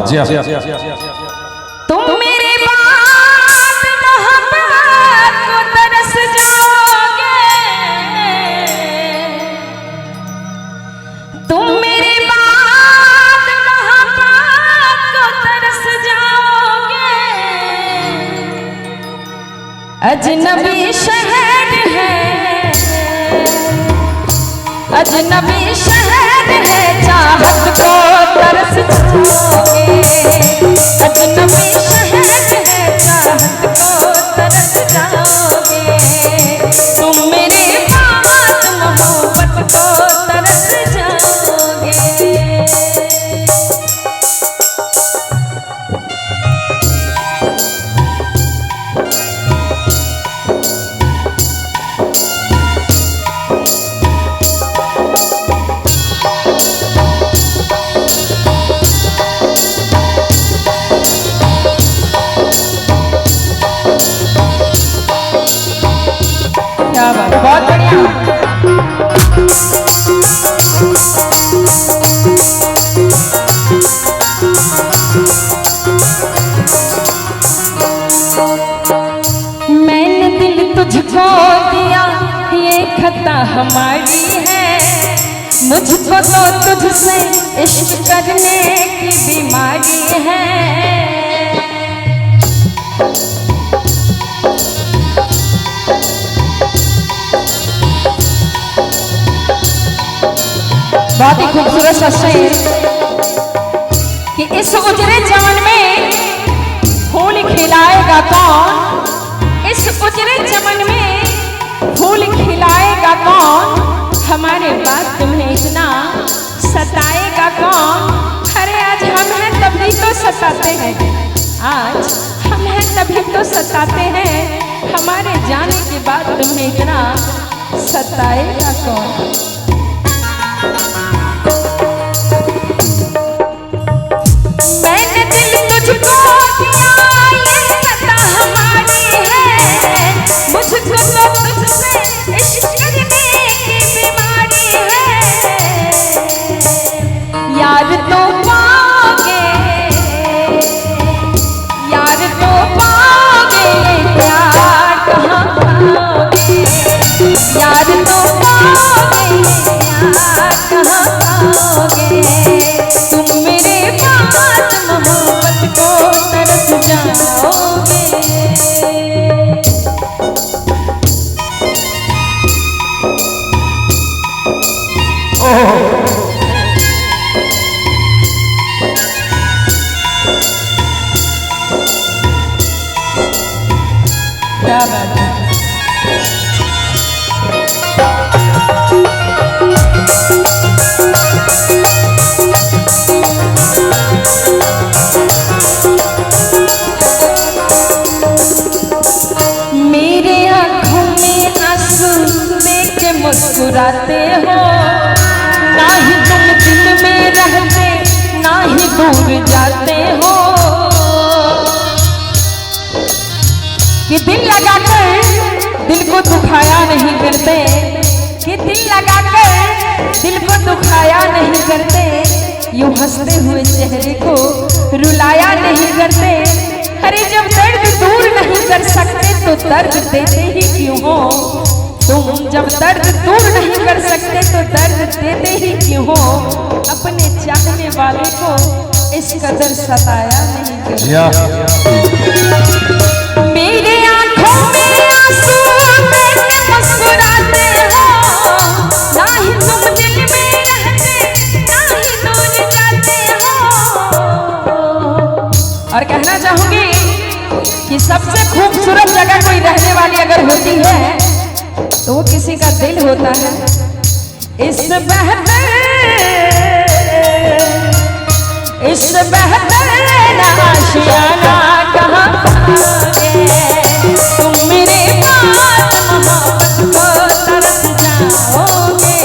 जी हाँ। तुम मेरे बाद मोहब्बत को तरस जाओगे, तुम मेरे बाद मोहब्बत को तरस जाओगे। अजनबी शहर है, अजनबी शहर है, चाहत को तरस जाओगे। अजनबी शहर है, चाहत को तरस जाओगे। तुम मेरे बाद मोहब्बत को तरस जाओगे। क्या बात, बहुत बढ़िया। मैंने दिल तुझको दिया, ये खता हमारी है। मुझको तो तुझसे इश्क करने की बीमारी है। बहुत ही खूबसूरत सा शेर कि इस उजरे चमन में फूल खिलाएगा कौन, इस उजरे चमन में फूल खिलाएगा कौन, हमारे बाद तुम्हें इतना सताएगा कौन। अरे आज हम हैं तभी तो सताते हैं, आज हम हैं तभी तो सताते हैं, हमारे जाने के बाद तुम्हें इतना सताएगा कौन। मैंने दिल तुझको दिया, ये खता हमारी है। मुझको तो तुझसे इश्क करने की बीमारी है। यार तो पाओगे, यार तो पाओगे, प्यार कहाँ पाओगे। यार तो पाओगे, प्यार कहाँ पाओगे। तुम मेरे बाद मोहब्बत को तरस जाओगे। क्या बात है। मेरे आँखों में आंसू देख के मुस्कुराते हो, ना ही तुम दिल में रहते, ना ही दूर जाते हो। कि दिल लगाकर दिल को दुखाया नहीं करते, कि दिल लगाकर दिल को दुखाया नहीं करते, यूं हंसते हुए चेहरे को रुलाया नहीं करते। अरे जब दर्द दूर नहीं कर सकते तो दर्द देते ही क्यों हो। तुम जब दर्द दूर नहीं कर सकते तो दर्द देते ही क्यों हो। अपने चाहने वाले को इस कदर सताया नहीं करते। मेरे आँखों में आंसू देख के मुस्कुराते हो, ना ही तुम दिल में रहते, ना ही दूर जाते हो। और कहना चाहूंगी कि सबसे खूबसूरत जगह कोई रहने वाली अगर होती है तो वो किसी का दिल होता है। इस बेहतर आशियाना कहाँ पाओगे। तुम मेरे बाद मोहब्बत को तरस जाओगे।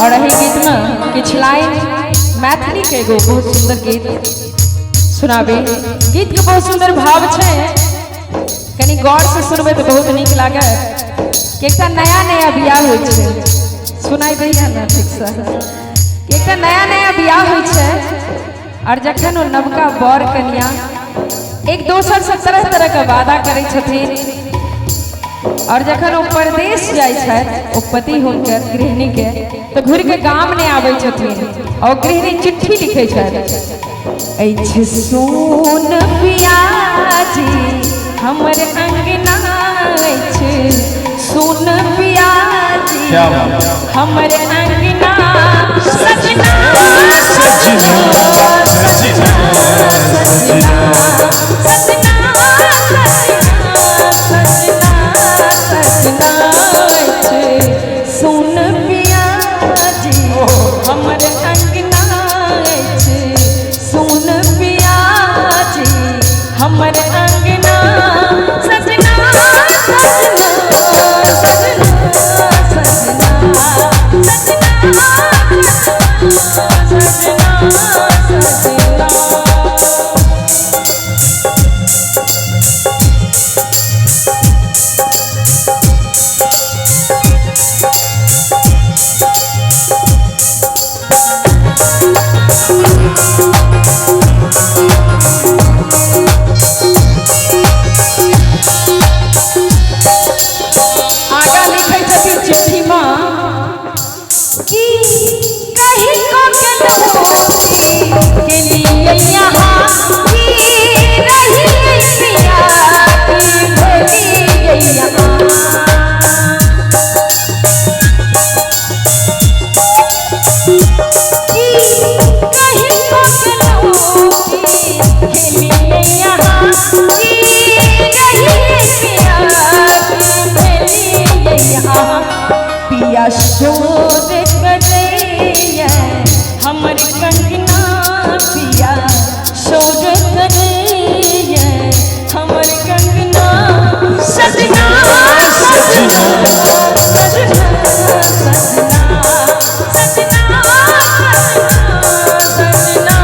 और यही गीत में किछ लाइन मैथिली के एगो बहुत सुंदर गीत सुनाबे। गीत के बहुत सुंदर भाव छे, कनी गौर से सुनबे तो बहुत नीक लागे। एकटा नया नया बियाह होय छे, सुनाई दैया ना ठीक से। एकटा नया नया बियाह होय छे और जखन ओ नवका बर कन्या एक दोसर से तरह तरह के वादा करे छथिन और जखन वो परदेश जाय छथि ओ पति हुनकर गृहिणी के तो घुर के गाम ने आबै छथिन और गृहिणी चिट्ठी लिखे छथि। ऐछ सोन पियाजी हमर अंगना ऐछ सोन पियाजी हमर अंगना सजना सजना सजना सोन पियाजी हमर अंगना सोन पियाजी हमर अंगना सजना पिया शोर करे हमर कंगना पिया शोर करे हमर कंगना सजना सजना सजना सजना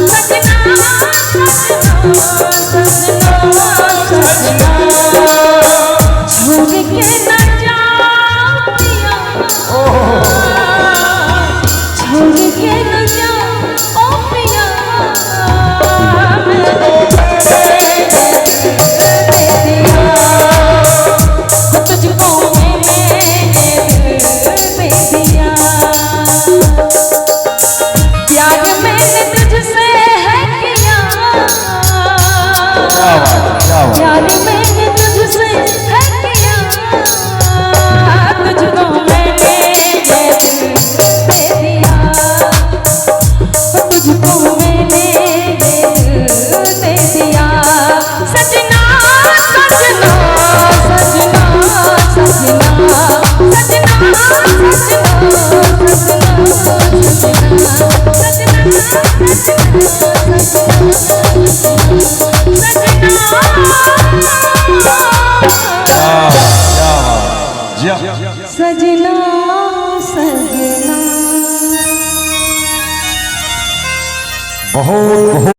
सजना सजना छोड़ के न जा सजना सजना। बहुत बहुत